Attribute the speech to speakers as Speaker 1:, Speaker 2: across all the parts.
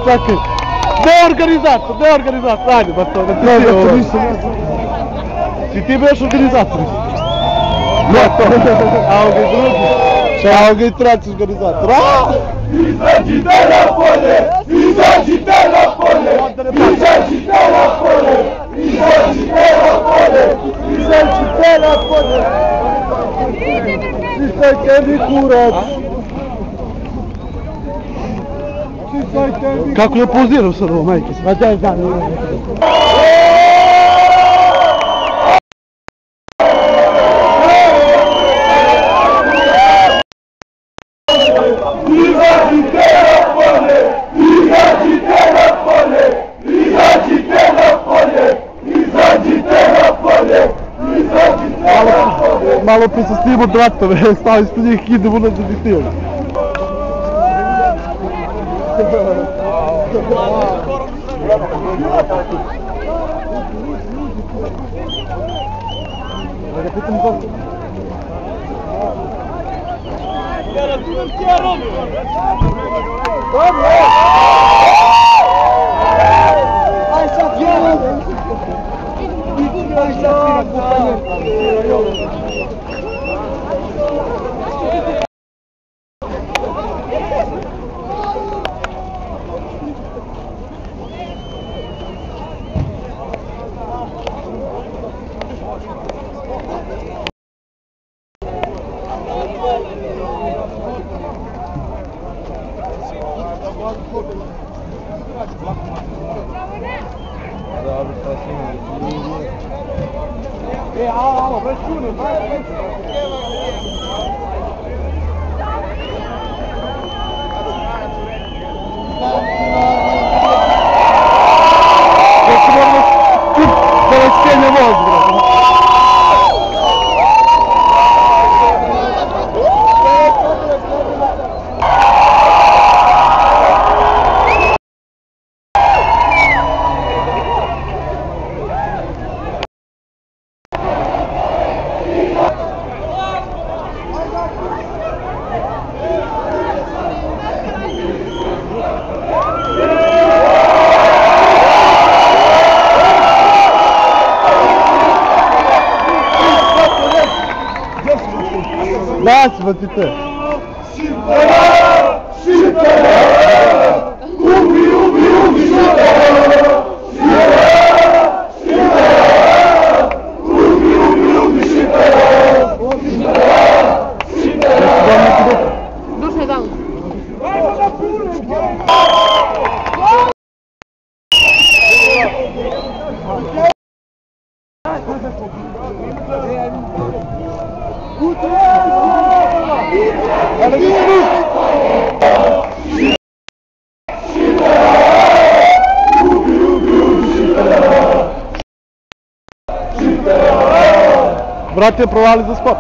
Speaker 1: Чакай. Не организатор, ајде, ба тоа, не си ти беше организатор. Ао ги други. Ао ги траци организатор.
Speaker 2: Izađite na polje! Izađite na polje! Izađite na polje! Izađite na polje! Izađite na polje!
Speaker 1: Sisajte mi kurac. Kako je pozirao sad ovo, majke? Ma daj, znam.
Speaker 2: Izađite na polje! Izađite na polje! Izađite na polje! Izađite na polje! Izađite na polje!
Speaker 1: Malo prisustimo dratove, stavi ispred njih i idemo na zaditiju. Da pitam zašto.
Speaker 2: Aj sad jelo! Aj sad
Speaker 1: Батите!
Speaker 2: Шипера! Шипера! Уби, уби, уби, шипера! Шипера! Шипера! Уби, уби, уби, шипера! Шипера! Шипера!
Speaker 3: Душе даун.
Speaker 1: Брате, провали за спот.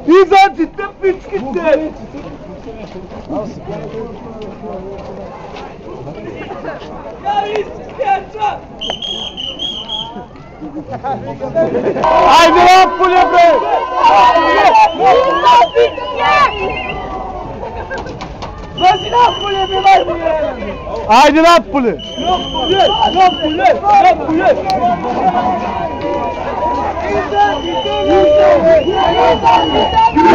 Speaker 2: Izađite, pičkite!
Speaker 1: Ajde napolje, bre!
Speaker 2: Dođi napolje, bre, najbolje!
Speaker 1: Ajde napolje!
Speaker 2: Napolje! Napolje! Napolje!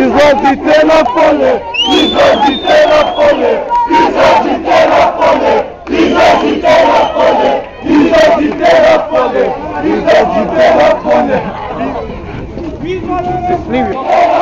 Speaker 1: Излазите на поле! Излазите на поле! Излазите на поле! Излазите на поле! Излазите на поле! Излазите на поле! Сними!